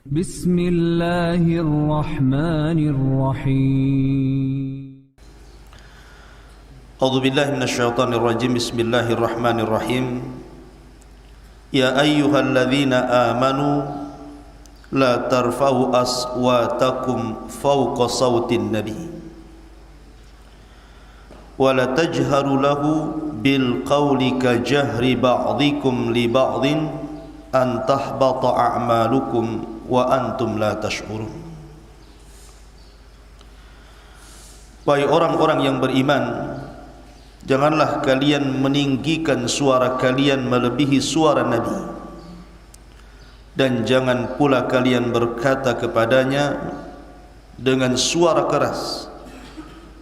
Bismillahirrahmanirrahim. A'udzu billahi minasyaitonir rajim. Bismillahirrahmanirrahim. Ya ayyuhalladzina amanu la tarfa'u aswatakum fawqa sautin nabi wa la tajharu lahu bil qawli ka jahri ba'dikum li ba'din an tahbata a'malukum wa antum la tash'urun. Wahai orang-orang yang beriman, janganlah kalian meninggikan suara kalian melebihi suara Nabi, dan jangan pula kalian berkata kepadanya dengan suara keras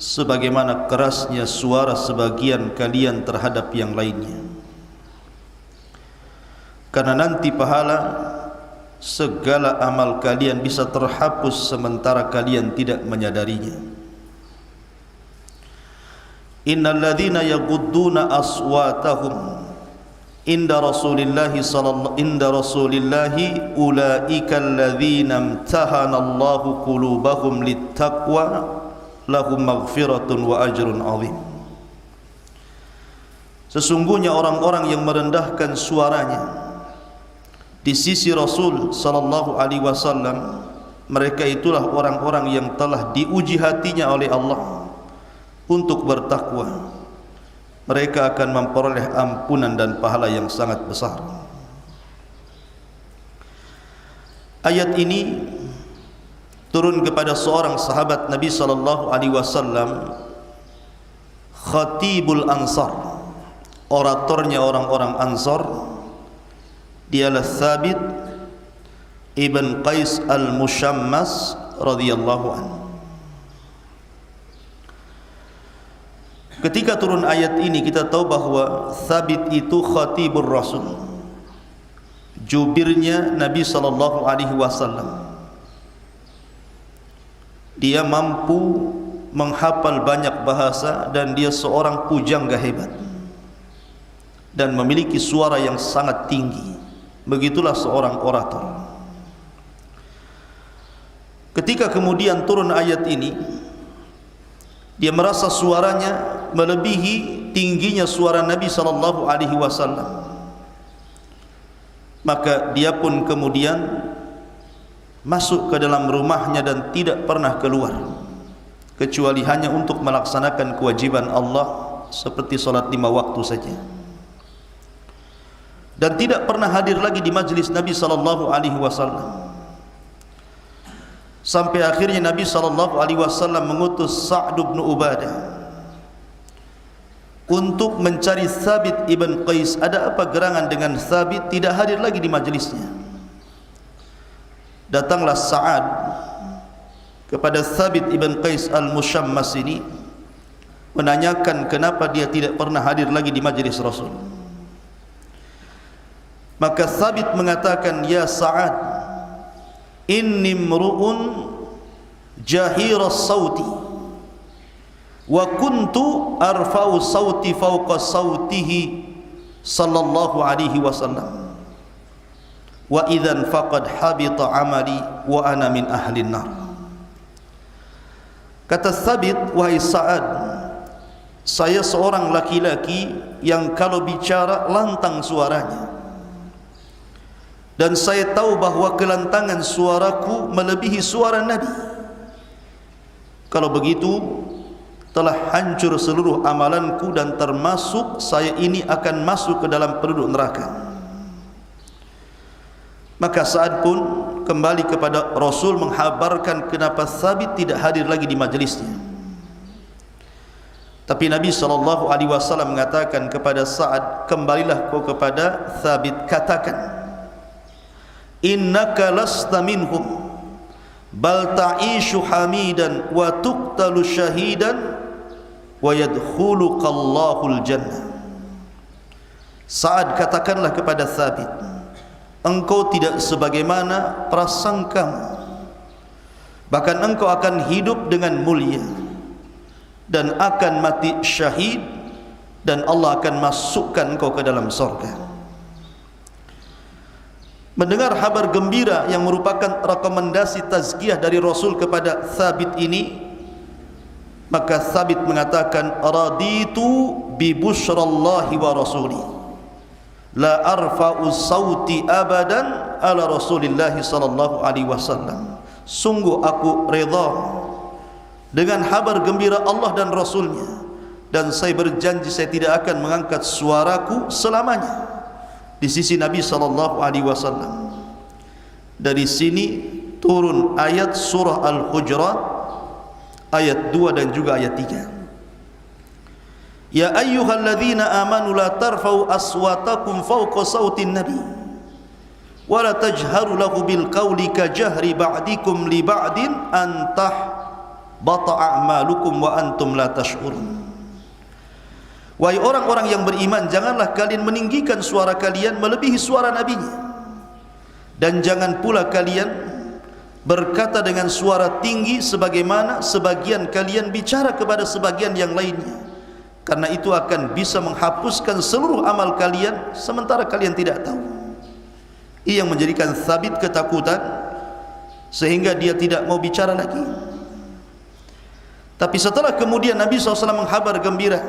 sebagaimana kerasnya suara sebagian kalian terhadap yang lainnya, karena nanti pahala segala amal kalian bisa terhapus sementara kalian tidak menyadarinya. Innal ladzina yaghudduna aswatahum inda rasulillahi ulaika alladzina imtahana Allahu qulubahum littaqwa lahum maghfiratun wa ajrun 'azim. Sesungguhnya orang-orang yang merendahkan suaranya di sisi Rasul sallallahu alaihi wasallam, mereka itulah orang-orang yang telah diuji hatinya oleh Allah untuk bertakwa. Mereka akan memperoleh ampunan dan pahala yang sangat besar. Ayat ini turun kepada seorang sahabat Nabi sallallahu alaihi wasallam, Khatibul Ansar, oratornya orang-orang Ansar. Dialah Thabit ibn Qais al-Mushammas radhiyallahu anhu. Ketika turun ayat ini, kita tahu bahwa Thabit itu khatibur Rasul, jubirnya Nabi sallallahu alaihi wasallam. Dia mampu menghafal banyak bahasa dan dia seorang pujangga hebat dan memiliki suara yang sangat tinggi. Begitulah seorang orator. Ketika kemudian turun ayat ini, dia merasa suaranya melebihi tingginya suara Nabi sallallahu alaihi wasallam. Maka dia pun kemudian masuk ke dalam rumahnya dan tidak pernah keluar kecuali hanya untuk melaksanakan kewajiban Allah seperti salat 5 waktu saja, dan tidak pernah hadir lagi di majlis Nabi sallallahu alaihi wasallam. Sampai akhirnya Nabi sallallahu alaihi wasallam mengutus Sa'd bin Ubadah untuk mencari Thabit ibn Qais. Ada apa gerangan dengan Thabit tidak hadir lagi di majlisnya? Datanglah Sa'ad kepada Thabit ibn Qais al-Mushammas ini menanyakan kenapa dia tidak pernah hadir lagi di majlis Rasul. Maka Thabit mengatakan, ya Sa'ad, inni mru'un jahiras sauti wa kuntu arfa'u sauti fawqa sautihi sallallahu alaihi wasallam wa idhan faqad habita amali wa ana min ahlin nar. Kata Thabit, wahai Sa'ad, saya seorang laki-laki yang kalau bicara lantang suaranya, dan saya tahu bahwa kelantangan suaraku melebihi suara Nabi. Kalau begitu, telah hancur seluruh amalanku dan termasuk saya ini akan masuk ke dalam penduduk neraka. Maka Sa'ad pun kembali kepada Rasul menghabarkan kenapa Thabit tidak hadir lagi di majlisnya. Tapi Nabi SAW mengatakan kepada Sa'ad, kembalilah kau kepada Thabit, katakan, innaka lasta minhum bal ta'ishu hamidan wa tuqtalu syahidan wa yadkhulukallahul jannah. Sa'ad, katakanlah kepada Thabit, engkau tidak sebagaimana prasangkamu, bahkan engkau akan hidup dengan mulia dan akan mati syahid, dan Allah akan masukkan engkau ke dalam surga. mendengar kabar gembira yang merupakan rekomendasi tazkiyah dari Rasul kepada Thabit ini, maka Thabit mengatakan, raditu bi busyrallahi wa rasuli la arfa'u sauti abadan ala Rasulillahi sallallahu alaihi wasallam. Sungguh aku redha dengan kabar gembira Allah dan Rasulnya, dan saya berjanji saya tidak akan mengangkat suaraku selamanya di sisi Nabi sallallahu alaihi wasallam. Dari sini turun ayat surah Al-Hujurat ayat 2 dan juga ayat 3. Ya ayyuhalladzina amanu la tarfa'u aswatakum fawqa sautin nabi wa la tajharu lahu bil qawli ka jahri ba'dikum li ba'din an tahbata a'malukum wa antum la tash'urun. Wahai orang-orang yang beriman, janganlah kalian meninggikan suara kalian melebihi suara nabinya, dan jangan pula kalian berkata dengan suara tinggi sebagaimana sebagian kalian bicara kepada sebagian yang lainnya, karena itu akan bisa menghapuskan seluruh amal kalian sementara kalian tidak tahu. Ia yang menjadikan Thabit ketakutan sehingga dia tidak mau bicara lagi. Tapi setelah kemudian Nabi SAW menghabar gembira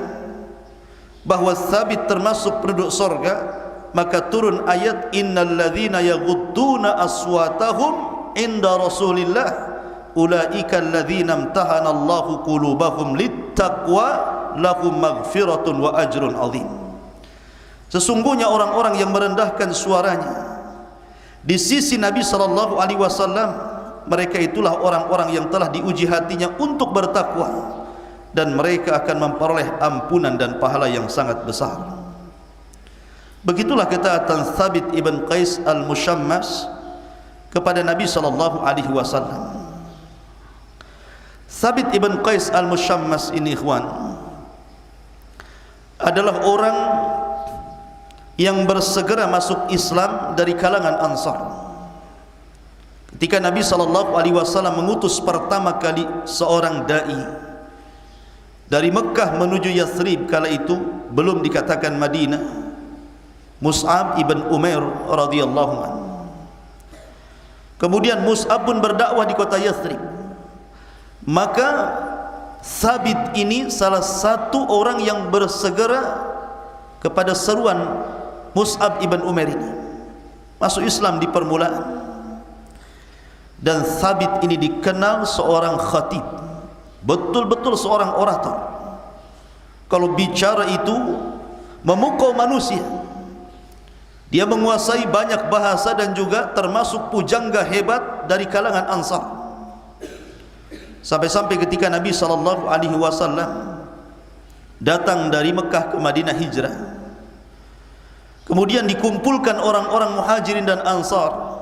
bahwa Thabit termasuk penduduk sorga, maka turun ayat innal ladzina yaghudduna aswatahum inda Rasulillah ulaika alladzina imtahana Allahu qulubahum littaqwa lahum maghfiratun wa ajrun azim. Sesungguhnya orang-orang yang merendahkan suaranya di sisi Nabi sallallahu alaihi wasallam, mereka itulah orang-orang yang telah diuji hatinya untuk bertakwa, dan mereka akan memperoleh ampunan dan pahala yang sangat besar. Begitulah ketaatan Thabit ibn Qais al-Mushammas kepada Nabi sallallahu alaihi wasallam. Thabit ibn Qais al-Mushammas ini, ikhwan, adalah orang yang bersegera masuk Islam dari kalangan Ansar. Ketika Nabi sallallahu alaihi wasallam mengutus pertama kali seorang dai dari Mekah menuju Yathrib, kala itu belum dikatakan Madinah, Mus'ab ibn Umair radhiyallahu anhu. Kemudian Mus'ab pun berdakwah di kota Yathrib. Maka Thabit ini salah satu orang yang bersegera kepada seruan Mus'ab ibn Umair ini, masuk Islam di permulaan. Dan Thabit ini dikenal seorang khatib, betul-betul seorang orator. Kalau bicara itu memukau manusia. Dia menguasai banyak bahasa dan juga termasuk pujangga hebat dari kalangan Ansar. Sampai-sampai ketika Nabi sallallahu alaihi wasallam datang dari Mekah ke Madinah hijrah, kemudian dikumpulkan orang-orang Muhajirin dan Ansar,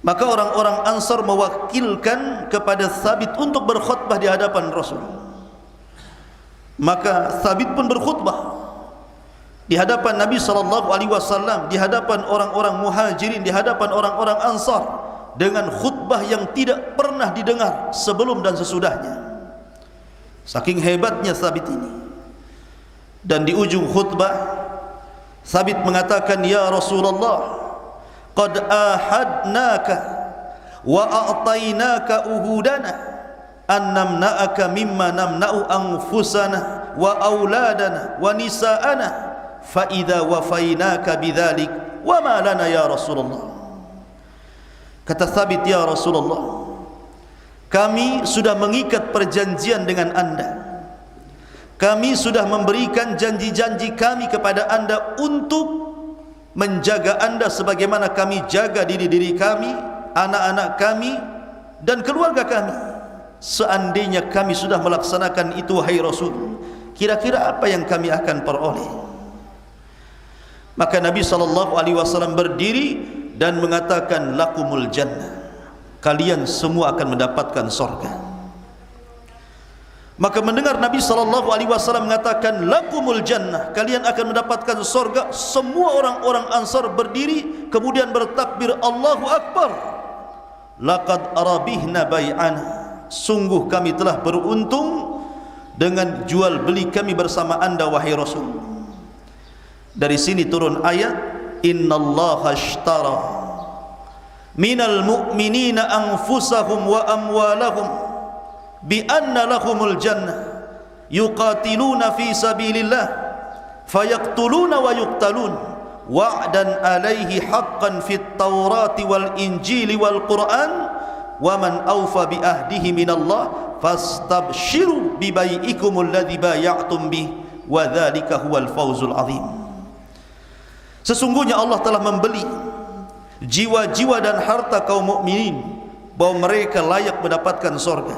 maka orang-orang Ansar mewakilkan kepada Thabit untuk berkhutbah di hadapan Rasul. Maka Thabit pun berkhutbah di hadapan Nabi sallallahu alaihi wasallam, di hadapan orang-orang Muhajirin, di hadapan orang-orang Ansar, dengan khutbah yang tidak pernah didengar sebelum dan sesudahnya. Saking hebatnya Thabit ini. Dan di ujung khutbah Thabit mengatakan, ya Rasulullah, qad ahadnaka wa a'tainaka uhudana an namna'aka mimma namna'u anfusana wa auladana wa nisa'ana fa idza wafainaka bidzalik wa ma lana ya Rasulullah. Kata Thabit, ya Rasulullah, kami sudah mengikat perjanjian dengan Anda. Kami sudah memberikan janji-janji kami kepada Anda untuk menjaga Anda sebagaimana kami jaga diri-diri kami, anak-anak kami, dan keluarga kami. Seandainya kami sudah melaksanakan itu, wahai Rasul, kira-kira apa yang kami akan peroleh? Maka Nabi SAW berdiri dan mengatakan, lakumul jannah, kalian semua akan mendapatkan surga. Maka mendengar Nabi SAW mengatakan lakumul jannah, kalian akan mendapatkan surga, semua orang-orang Ansar berdiri kemudian bertakbir Allahu Akbar. Laqad arabihna bai'ana, sungguh kami telah beruntung dengan jual beli kami bersama Anda, wahai Rasul. Dari sini turun ayat innallaha ashtara minal mu'minina anfusahum wa amwalahum bi anna lahumul jannah yuqatiluna fi sabilillah fayaqtuluna wa yuqtalun wa'dan alaihi haqqan fit taurati wal injili wal qur'an wa man awfa bi ahdihi minallah fastabshiru bi bai'ikumul ladzi bay'atum bih wa dzalika huwal fawzul azim. Sesungguhnya Allah telah membeli jiwa-jiwa dan harta kaum mukminin bahwa mereka layak mendapatkan surga.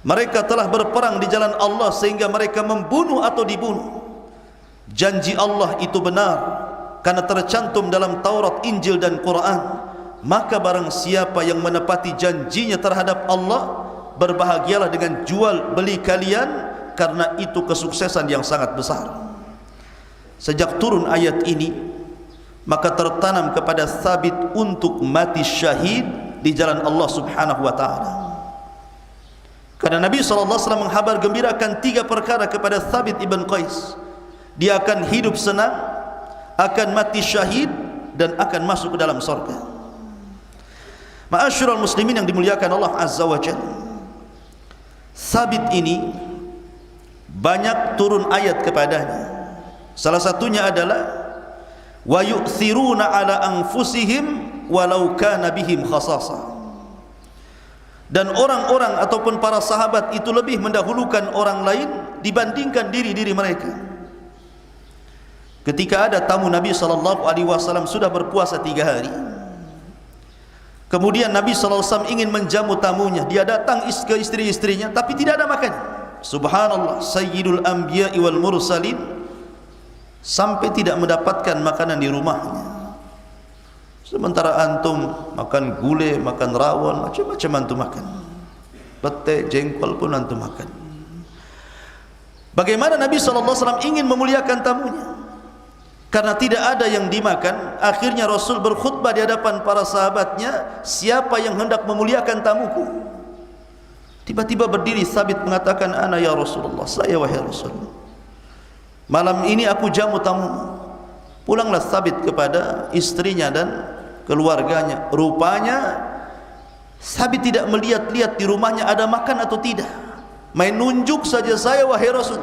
Mereka telah berperang di jalan Allah sehingga mereka membunuh atau dibunuh. Janji Allah itu benar karena tercantum dalam Taurat, Injil dan Quran. Maka barang siapa yang menepati janjinya terhadap Allah, berbahagialah dengan jual beli kalian, karena itu kesuksesan yang sangat besar. Sejak turun ayat ini, maka tertanam kepada Thabit untuk mati syahid di jalan Allah Subhanahu wa taala. Karena Nabi SAW menghabar gembirakan 3 perkara kepada Thabit ibn Qais. Dia akan hidup senang, akan mati syahid, dan akan masuk ke dalam surga. Ma'asyiral muslimin yang dimuliakan Allah Azza wa Jalla, Thabit ini banyak turun ayat kepadanya. Salah satunya adalah wa yu'thiruna ala anfusihim walau kana bihim khasasah. Dan orang-orang ataupun para sahabat itu lebih mendahulukan orang lain dibandingkan diri-diri mereka. Ketika ada tamu Nabi SAW sudah berpuasa 3 hari, kemudian Nabi SAW ingin menjamu tamunya. Dia datang ke istri-istrinya tapi tidak ada makan. Subhanallah, sayyidul anbiya'i wal mursalin, sampai tidak mendapatkan makanan di rumahnya. Sementara antum makan gulai, makan rawon, macam-macam antum makan. Pete, jengkol pun antum makan. Bagaimana Nabi SAW ingin memuliakan tamunya? Karena tidak ada yang dimakan, akhirnya Rasul berkhutbah di hadapan para sahabatnya, siapa yang hendak memuliakan tamuku? Tiba-tiba berdiri Thabit mengatakan, ana ya Rasulullah, saya wahai Rasul. Malam ini aku jamu tamu. Pulanglah Thabit kepada istrinya dan keluarganya. Rupanya Thabit tidak melihat-lihat di rumahnya ada makan atau tidak, main nunjuk saja, saya wahai Rasul.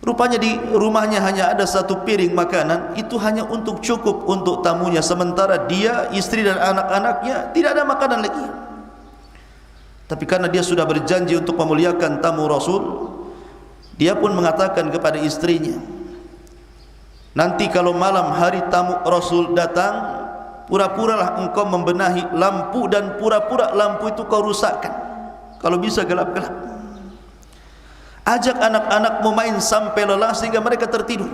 Rupanya di rumahnya hanya ada 1 piring makanan, itu hanya untuk cukup untuk tamunya, sementara dia, istri dan anak-anaknya tidak ada makanan lagi. Tapi karena dia sudah berjanji untuk memuliakan tamu Rasul, dia pun mengatakan kepada istrinya, nanti kalau malam hari tamu Rasul datang, pura-puralah engkau membenahi lampu, dan pura-pura lampu itu kau rusakkan, kalau bisa gelap-gelap. Ajak anak-anakmu main sampai lelah sehingga mereka tertidur.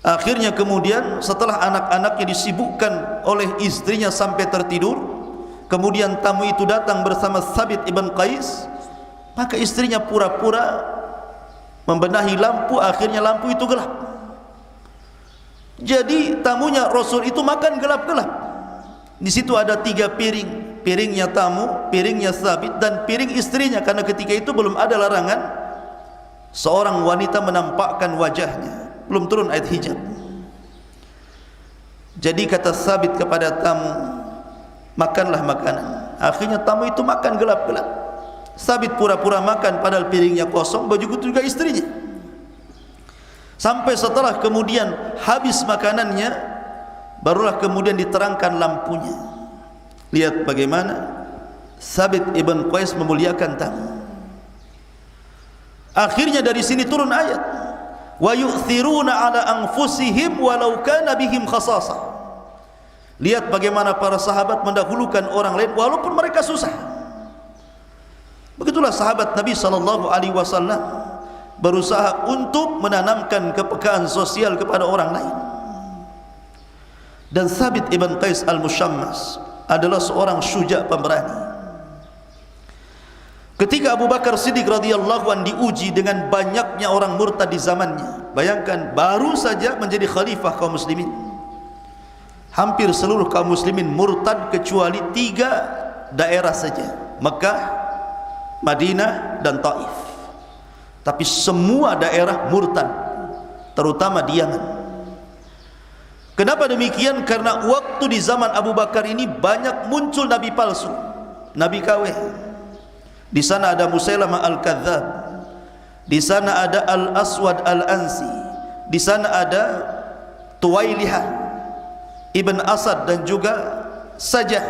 Akhirnya kemudian setelah anak-anaknya disibukkan oleh istrinya sampai tertidur, kemudian tamu itu datang bersama Thabit ibn Qais, maka istrinya pura-pura membenahi lampu, akhirnya lampu itu gelap. Jadi tamunya Rasul itu makan gelap-gelap. Di situ ada 3 piring. Piringnya tamu, piringnya Thabit, dan piring istrinya, karena ketika itu belum ada larangan seorang wanita menampakkan wajahnya, belum turun ayat hijab. Jadi kata Thabit kepada tamu, makanlah makanan. Akhirnya tamu itu makan gelap-gelap. Thabit pura-pura makan padahal piringnya kosong, begitu juga istrinya. Sampai setelah kemudian habis makanannya, barulah kemudian diterangkan lampunya. Lihat bagaimana Thabit ibn Qais memuliakan tamu. Akhirnya dari sini turun ayat, wa yu'thiruna ala anfusihim walau kana bihim khasasah. Lihat bagaimana para sahabat mendahulukan orang lain walaupun mereka susah. Begitulah sahabat Nabi SAW berusaha untuk menanamkan kepekaan sosial kepada orang lain. Dan Thabit ibn Qais al-Mushammas adalah seorang syuja, pemberani. Ketika Abu Bakar Siddiq radhiyallahu anhu diuji dengan banyaknya orang murtad di zamannya, bayangkan baru saja menjadi khalifah kaum muslimin, hampir seluruh kaum muslimin murtad kecuali 3 daerah saja, Mekah, Madinah dan Taif. Tapi semua daerah murtad, terutama diangan. Kenapa demikian? Karena waktu di zaman Abu Bakar ini banyak muncul nabi palsu, nabi KW. Di sana ada Musailamah al-Kadzdzab, di sana ada Al-Aswad al-Ansi, di sana ada Tuwailihah Ibn Asad, dan juga Sajah,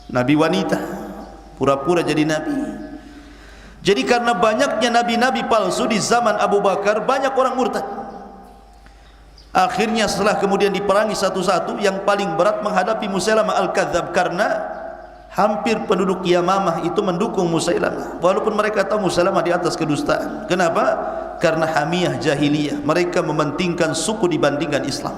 nabi wanita, pura-pura jadi nabi. Jadi karena banyaknya nabi-nabi palsu di zaman Abu Bakar, banyak orang murtad. Akhirnya setelah kemudian diperangi satu-satu, yang paling berat menghadapi Musailamah al-Kadzdzab, karena hampir penduduk Yamamah itu mendukung Musailamah, walaupun mereka tahu Musailamah di atas kedustaan. Kenapa? Karena hamiyah jahiliyah, mereka mementingkan suku dibandingkan Islam.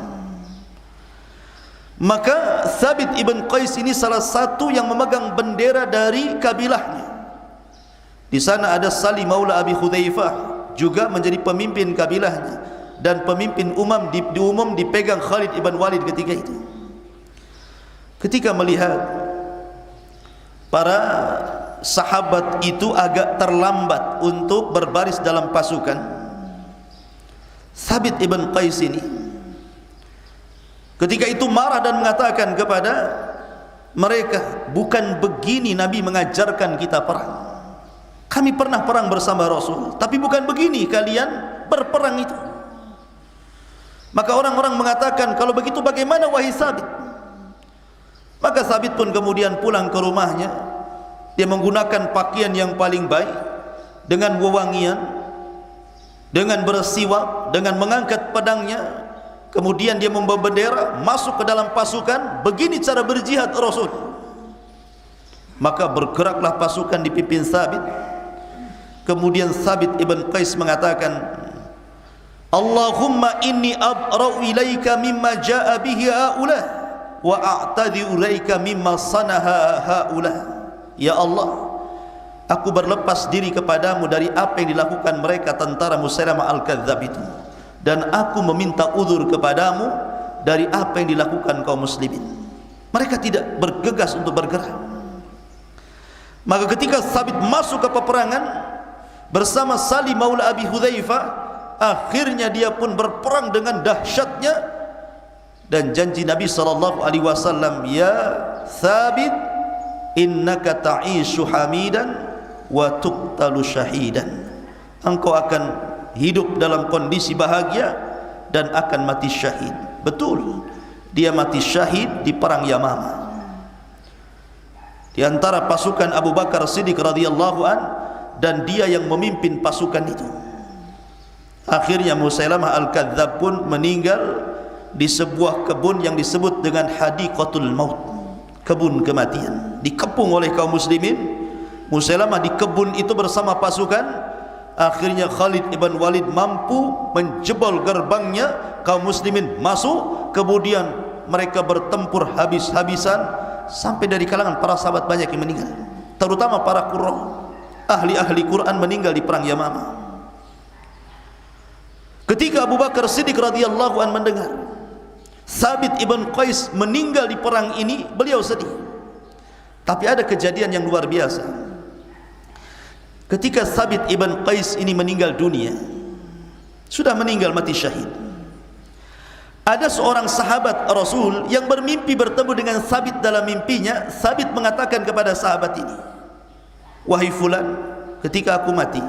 Maka Thabit ibn Qais ini salah satu yang memegang bendera dari kabilahnya. Di sana ada Salim Maula Abi Hudzaifah, juga menjadi pemimpin kabilahnya, dan pemimpin umum dipegang Khalid ibn Walid ketika itu. Ketika melihat para sahabat itu agak terlambat untuk berbaris dalam pasukan, Thabit ibn Qais ini ketika itu marah dan mengatakan kepada mereka, bukan begini Nabi mengajarkan kita perang. Kami pernah perang bersama Rasul, tapi bukan begini kalian berperang itu. Maka orang-orang mengatakan, kalau begitu bagaimana wahai Thabit? Maka Thabit pun kemudian pulang ke rumahnya. Dia menggunakan pakaian yang paling baik, dengan wewangian, dengan bersiwak, dengan mengangkat pedangnya. Kemudian dia membawa bendera, masuk ke dalam pasukan. Begini cara berjihad Rasul. Maka bergeraklah pasukan dipimpin Thabit. Kemudian Thabit ibn Qais mengatakan, Allahumma inni abra'u ilaika mimma ja'a bihi haula wa a'tadhi'u ilaika mimma sanaha haula. Ya Allah, aku berlepas diri kepadamu dari apa yang dilakukan mereka tentara Musailamah al-Kadzdzab itu, dan aku meminta uzur kepadamu dari apa yang dilakukan kaum muslimin. Mereka tidak bergegas untuk bergerak. Maka ketika Thabit masuk ke peperangan bersama Salim Maula Abi Hudzaifah, akhirnya dia pun berperang dengan dahsyatnya, dan janji Nabi SAW, ya Thabit, innaka ta'ishu hamidan wa tuqtalu syahidan. Engkau akan hidup dalam kondisi bahagia dan akan mati syahid. Betul, dia mati syahid di perang Yamamah. Di antara pasukan Abu Bakar Siddiq radhiyallahu an, dan dia yang memimpin pasukan itu. Akhirnya Musailamah al-Kadzdzab pun meninggal di sebuah kebun yang disebut dengan Hadiqatul Maut, kebun kematian, dikepung oleh kaum muslimin. Musailamah di kebun itu bersama pasukan. Akhirnya Khalid ibn Walid mampu menjebol gerbangnya, kaum muslimin masuk, kemudian mereka bertempur habis-habisan, sampai dari kalangan para sahabat banyak yang meninggal, terutama para qurra, ahli-ahli Quran meninggal di perang Yamamah. Ketika Abu Bakar Siddiq radhiyallahu an mendengar Thabit ibn Qais meninggal di perang ini, beliau sedih. Tapi ada kejadian yang luar biasa. Ketika Thabit ibn Qais ini meninggal dunia, sudah meninggal mati syahid, ada seorang sahabat Rasul yang bermimpi bertemu dengan Thabit. Dalam mimpinya Thabit mengatakan kepada sahabat ini, wahai fulan, ketika aku mati,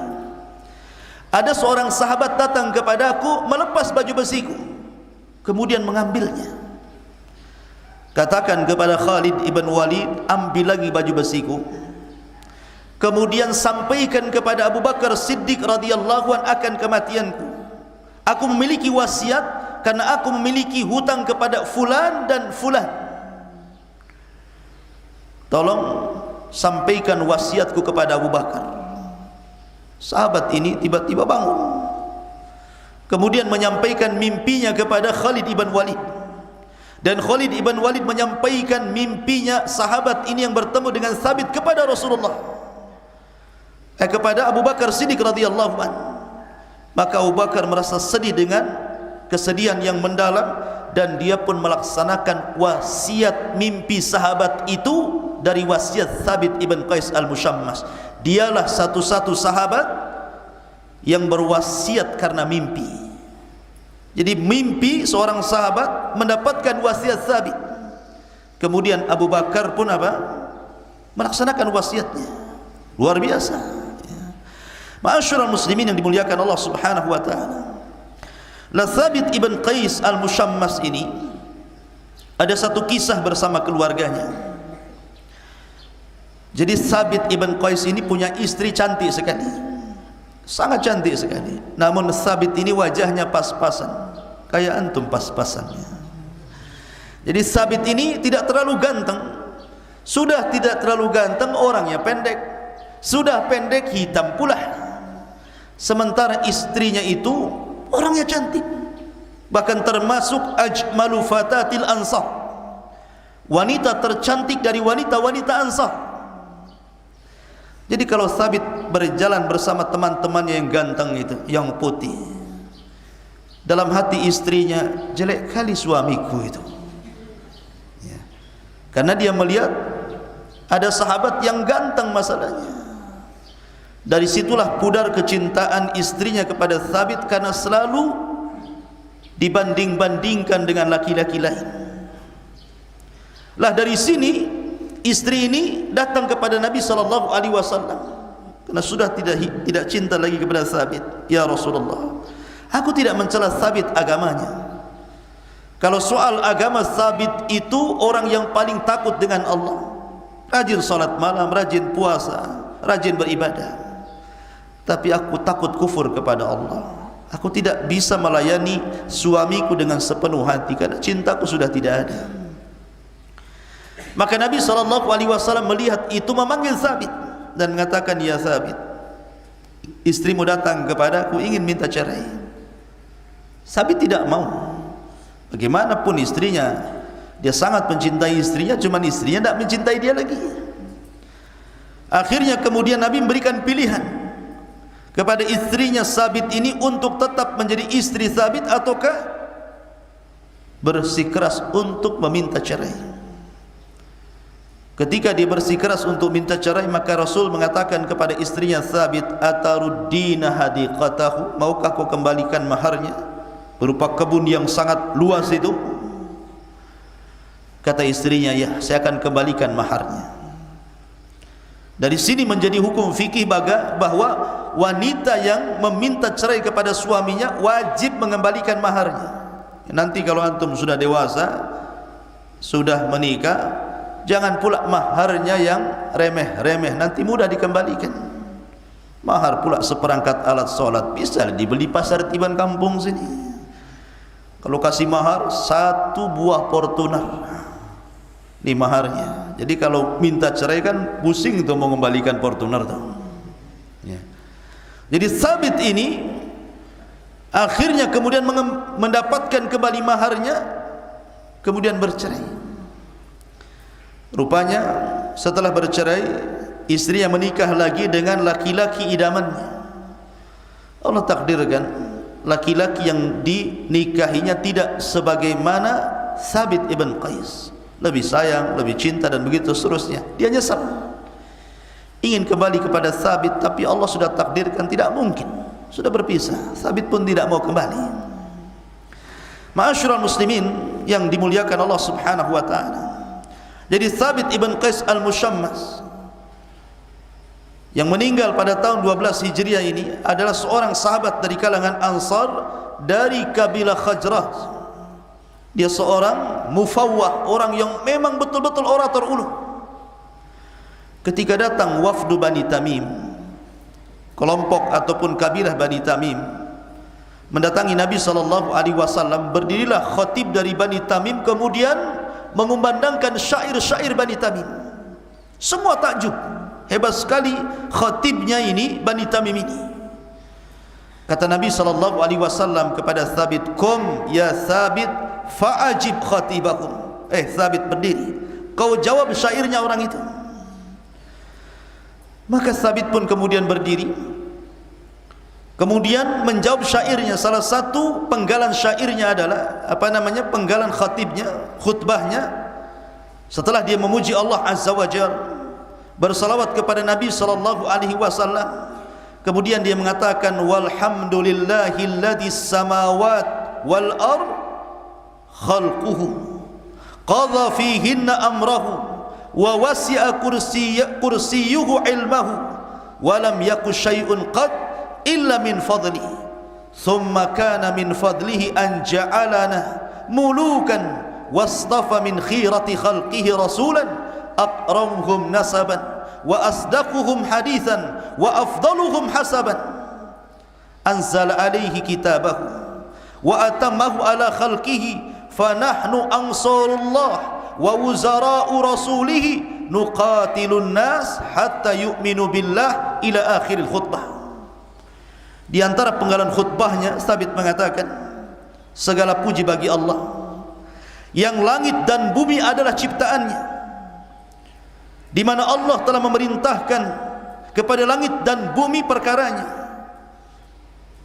ada seorang sahabat datang kepadaku melepas baju besiku, kemudian mengambilnya. Katakan kepada Khalid ibn Walid, ambil lagi baju besiku, kemudian sampaikan kepada Abu Bakar Siddiq radhiyallahu an akan kematianku. Aku memiliki wasiat karena aku memiliki hutang kepada fulan dan fulan. Tolong sampaikan wasiatku kepada Abu Bakar. Sahabat ini tiba-tiba bangun, kemudian menyampaikan mimpinya kepada Khalid ibn Walid, dan Khalid ibn Walid menyampaikan mimpinya sahabat ini yang bertemu dengan Thabit kepada Rasulullah, kepada Abu Bakar Siddiq radhiyallahu an. Maka Abu Bakar merasa sedih dengan kesedihan yang mendalam, dan dia pun melaksanakan wasiat mimpi sahabat itu dari wasiat Thabit ibn Qais al-Mushammas. Dialah satu-satu sahabat yang berwasiat karena mimpi. Jadi mimpi seorang sahabat mendapatkan wasiat Thabit. Kemudian Abu Bakar pun melaksanakan wasiatnya. Luar biasa. Ma'asyiral muslimin yang dimuliakan Allah Subhanahu wa taala. Thabit ibn Qais al-Mushammas ini ada satu kisah bersama keluarganya. Jadi Thabit ibn Qais ini punya istri cantik sekali, sangat cantik sekali. Namun Thabit ini wajahnya pas-pasan, kayak antum pas-pasannya. Jadi Thabit ini tidak terlalu ganteng. Sudah tidak terlalu ganteng, orangnya pendek. Sudah pendek, hitam pula. Sementara istrinya itu orangnya cantik, bahkan termasuk ajmalu fatatil ansar, wanita tercantik dari wanita-wanita Ansar. Jadi kalau Thabit berjalan bersama teman-temannya yang ganteng itu, yang putih, dalam hati istrinya, jelek kali suamiku itu ya. Karena dia melihat ada sahabat yang ganteng masalahnya. Dari situlah pudar kecintaan istrinya kepada Thabit, karena selalu dibanding-bandingkan dengan laki-laki lain. Lah dari sini istri ini datang kepada Nabi sallallahu alaihi wasallam karena sudah tidak cinta lagi kepada Thabit. Ya Rasulullah, aku tidak mencela Thabit agamanya. Kalau soal agama, Thabit itu orang yang paling takut dengan Allah, rajin salat malam, rajin puasa, rajin beribadah. Tapi aku takut kufur kepada Allah. Aku tidak bisa melayani suamiku dengan sepenuh hati karena cintaku sudah tidak ada. Maka Nabi SAW melihat itu, memanggil Thabit dan mengatakan, ya Thabit, istrimu datang kepadaku ingin minta cerai. Thabit tidak mau. Bagaimanapun istrinya, dia sangat mencintai istrinya, cuman istrinya tidak mencintai dia lagi. Akhirnya kemudian Nabi memberikan pilihan kepada istrinya Thabit ini untuk tetap menjadi istri Thabit ataukah bersikeras untuk meminta cerai. Ketika dia bersikeras untuk minta cerai, maka Rasul mengatakan kepada istrinya Thabit, ataruddina hadiqatahu, maukah kau kembalikan maharnya berupa kebun yang sangat luas itu? Kata istrinya, ya, saya akan kembalikan maharnya. Dari sini menjadi hukum fikih bahwa wanita yang meminta cerai kepada suaminya wajib mengembalikan maharnya. Nanti kalau antum sudah dewasa, sudah menikah, jangan pula maharnya yang remeh-remeh, nanti mudah dikembalikan. Mahar pula seperangkat alat sholat, bisa dibeli pasar tiban kampung sini. Kalau kasih mahar 1 buah Fortuner, ini maharnya. Jadi kalau minta cerai kan pusing itu mau mengembalikan Fortuner tuh ya. Jadi Thabit ini akhirnya kemudian mendapatkan kembali maharnya, kemudian bercerai. Rupanya setelah bercerai, istrinya menikah lagi dengan laki-laki idamannya. Allah takdirkan laki-laki yang dinikahinya tidak sebagaimana Thabit ibn Qais, lebih sayang, lebih cinta dan begitu seterusnya. Dia nyesal, ingin kembali kepada Thabit, tapi Allah sudah takdirkan tidak mungkin, sudah berpisah. Thabit pun tidak mau kembali. Ma'asyiral muslimin yang dimuliakan Allah Subhanahu wa taala. Jadi Thabit ibn Qais al-Mushammas yang meninggal pada tahun 12 Hijriah ini adalah seorang sahabat dari kalangan Ansar dari kabilah Khazraj. Dia seorang mufawwah, orang yang memang betul-betul orator ulung. Ketika datang wafdu Bani Tamim, kelompok ataupun kabilah Bani Tamim mendatangi Nabi SAW, berdirilah khatib dari Bani Tamim kemudian mengumandangkan syair-syair Bani Tamim. Semua takjub, hebat sekali khatibnya ini Bani Tamim ini. Kata Nabi SAW kepada Thabit, "Kum ya Thabit fa'ajib khatibahum." Thabit, berdiri, kau jawab syairnya orang itu. Maka Thabit pun kemudian berdiri, kemudian menjawab syairnya. Salah satu penggalan syairnya adalah penggalan khatibnya, khutbahnya, setelah dia memuji Allah Azza wa Jalla, bersalawat kepada Nabi SAW, kemudian dia mengatakan, walhamdulillahilladzi samawat wal ard khalquhu qadha fihinna amrahu wa wasi'a kursiyyuhu ilmahu wa lam yakun syai'un qad illa min fadli thumma kana min fadlihi an ja'alana mulukan wastafa min khirati khalqihi rasulan aqramuhum nasaban wa asdaquhum hadithan wa afdaluhum hasaban anzala alaihi kitabahu wa atammahu ala khalqihi fanahnu ansarullah wa wuzara'u rasulihi nuqatilun nas hatta yu'minu billah ila akhiril khutbah. Di antara penggalan khutbahnya Thabit mengatakan, segala puji bagi Allah yang langit dan bumi adalah ciptaannya, di mana Allah telah memerintahkan kepada langit dan bumi perkaranya.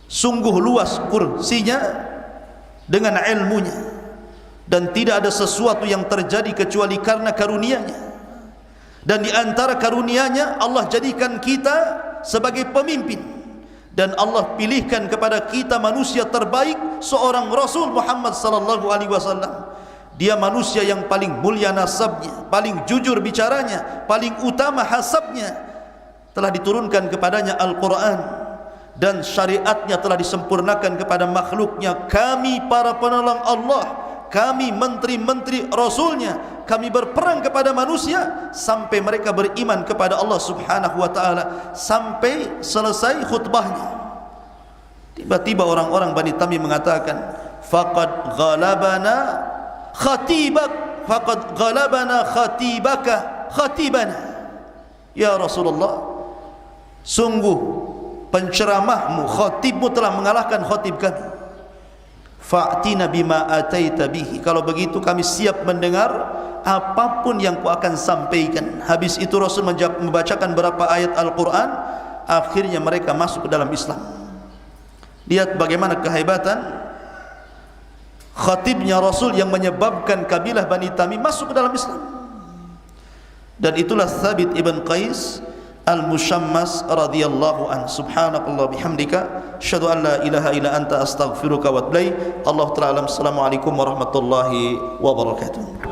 Sungguh luas kursinya dengan ilmunya, dan tidak ada sesuatu yang terjadi kecuali karena karunia-Nya. Dan di antara karunia-Nya Allah jadikan kita sebagai pemimpin, dan Allah pilihkan kepada kita manusia terbaik, seorang Rasul Muhammad sallallahu alaihi wasallam. Dia manusia yang paling mulia nasabnya, paling jujur bicaranya, paling utama hasabnya. Telah diturunkan kepadanya Al-Quran, dan syariatnya telah disempurnakan kepada makhluknya. Kami para penolong Allah, kami menteri-menteri Rasulnya, kami berperang kepada manusia sampai mereka beriman kepada Allah subhanahu wa ta'ala. Sampai selesai khutbahnya, tiba-tiba orang-orang Bani Tamim mengatakan, faqad ghalabana khatibak, faqad ghalabana khatibaka khatibana. Ya Rasulullah, sungguh penceramahmu, khatibmu telah mengalahkan khatib kami. Fa'tina bima ataita bihi. Kalau begitu kami siap mendengar apapun yang kau akan sampaikan. Habis itu Rasul membacakan beberapa ayat Al-Quran. Akhirnya mereka masuk ke dalam Islam. Lihat bagaimana kehebatan khatibnya Rasul yang menyebabkan kabilah Bani Tamim masuk ke dalam Islam. Dan itulah Thabit ibn Qais Al-Mushammas radhiyallahu an. Subhanakallah bihamdika asyhadu an la ilaha illa anta astaghfiruka wa atubu ilaik. Allah ta'ala alam. Assalamualaikum warahmatullahi wabarakatuh.